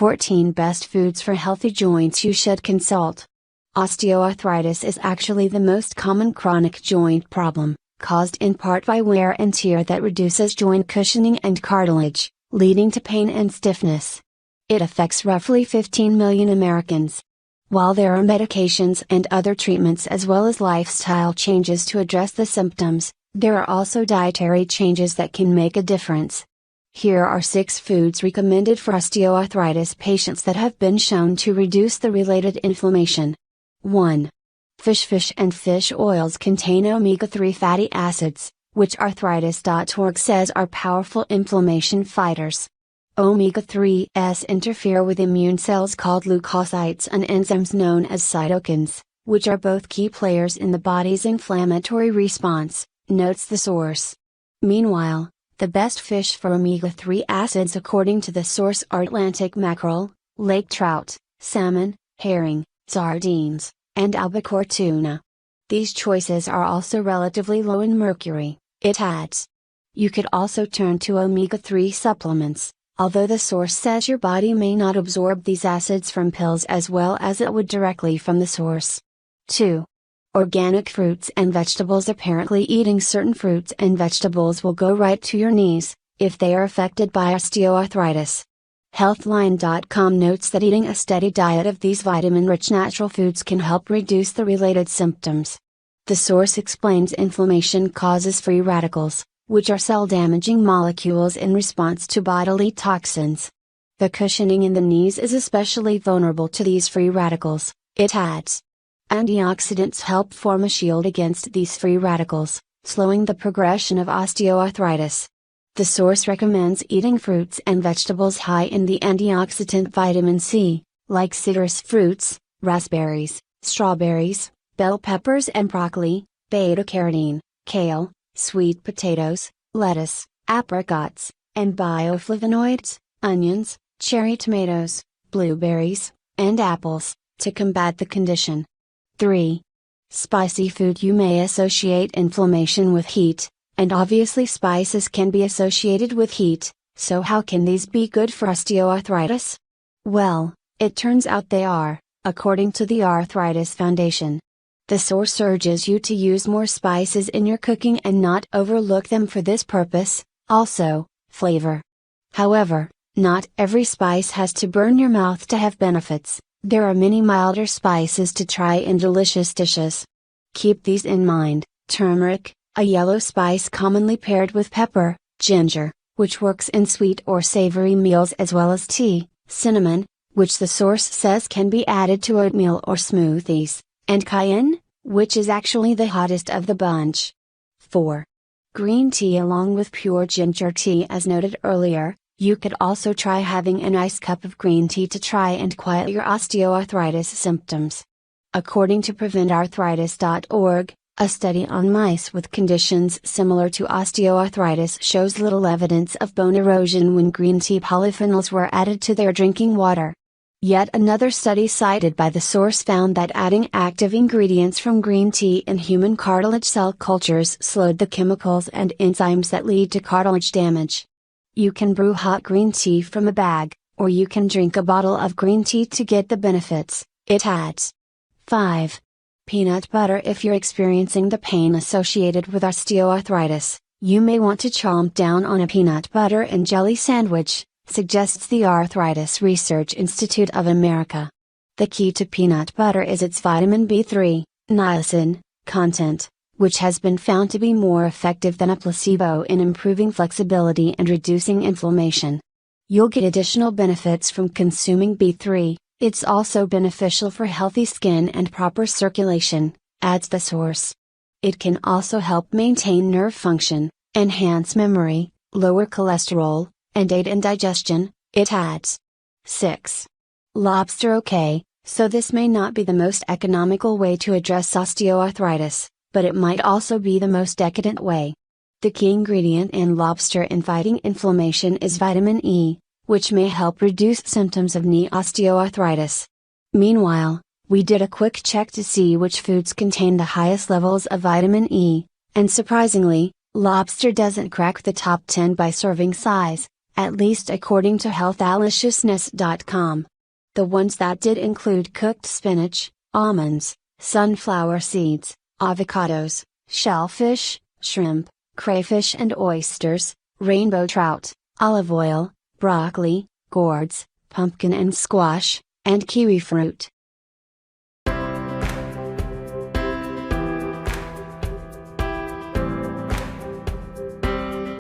14 Best Foods for Healthy Joints You Should Consult. Osteoarthritis is actually the most common chronic joint problem, caused in part by wear and tear that reduces joint cushioning and cartilage, leading to pain and stiffness. It affects roughly 15 million Americans. While there are medications and other treatments as well as lifestyle changes to address the symptoms, there are also dietary changes that can make a difference. Here are 6 foods recommended for osteoarthritis patients that have been shown to reduce the related inflammation. 1. Fish and fish oils contain omega-3 fatty acids, which arthritis.org says are powerful inflammation fighters. Omega-3s interfere with immune cells called leukocytes and enzymes known as cytokines, which are both key players in the body's inflammatory response, notes the source. Meanwhile, the best fish for omega-3 acids according to the source are Atlantic mackerel, lake trout, salmon, herring, sardines, and albacore tuna. These choices are also relatively low in mercury, it adds. You could also turn to omega-3 supplements, although the source says your body may not absorb these acids from pills as well as it would directly from the source. 2. Organic fruits and vegetables. Apparently eating certain fruits and vegetables will go right to your knees, if they are affected by osteoarthritis. Healthline.com notes that eating a steady diet of these vitamin-rich natural foods can help reduce the related symptoms. The source explains inflammation causes free radicals, which are cell-damaging molecules in response to bodily toxins. The cushioning in the knees is especially vulnerable to these free radicals, it adds. Antioxidants help form a shield against these free radicals, slowing the progression of osteoarthritis. The source recommends eating fruits and vegetables high in the antioxidant vitamin C, like citrus fruits, raspberries, strawberries, bell peppers and broccoli, beta-carotene, kale, sweet potatoes, lettuce, apricots, and bioflavonoids, onions, cherry tomatoes, blueberries, and apples, to combat the condition. 3. Spicy food. You may associate inflammation with heat, and obviously spices can be associated with heat, so how can these be good for osteoarthritis? Well, it turns out they are, according to the Arthritis Foundation. The source urges you to use more spices in your cooking and not overlook them for this purpose. Also, flavor. However, not every spice has to burn your mouth to have benefits. There are many milder spices to try in delicious dishes. Keep these in mind: turmeric, a yellow spice commonly paired with pepper; ginger, which works in sweet or savory meals as well as tea; cinnamon, which the source says can be added to oatmeal or smoothies; and cayenne, which is actually the hottest of the bunch. 4. Green tea along with pure ginger tea. As noted earlier, you could also try having a nice cup of green tea to try and quiet your osteoarthritis symptoms. According to PreventArthritis.org, a study on mice with conditions similar to osteoarthritis shows little evidence of bone erosion when green tea polyphenols were added to their drinking water. Yet another study cited by the source found that adding active ingredients from green tea in human cartilage cell cultures slowed the chemicals and enzymes that lead to cartilage damage. You can brew hot green tea from a bag, or you can drink a bottle of green tea to get the benefits, it adds. 5. Peanut butter. If you're experiencing the pain associated with osteoarthritis, you may want to chomp down on a peanut butter and jelly sandwich, suggests the Arthritis Research Institute of America. The key to peanut butter is its vitamin B3, niacin, content, which has been found to be more effective than a placebo in improving flexibility and reducing inflammation. You'll get additional benefits from consuming B3. It's also beneficial for healthy skin and proper circulation, adds the source. It can also help maintain nerve function, enhance memory, lower cholesterol, and aid in digestion, it adds. 6. Lobster. Okay, so this may not be the most economical way to address osteoarthritis, but it might also be the most decadent way. The key ingredient in lobster in fighting inflammation is vitamin E, which may help reduce symptoms of knee osteoarthritis. Meanwhile, we did a quick check to see which foods contain the highest levels of vitamin E, and surprisingly, lobster doesn't crack the top 10 by serving size, at least according to healthaliciousness.com. The ones that did include cooked spinach, almonds, sunflower seeds, avocados, shellfish, shrimp, crayfish and oysters, rainbow trout, olive oil, broccoli, gourds, pumpkin and squash, and kiwi fruit.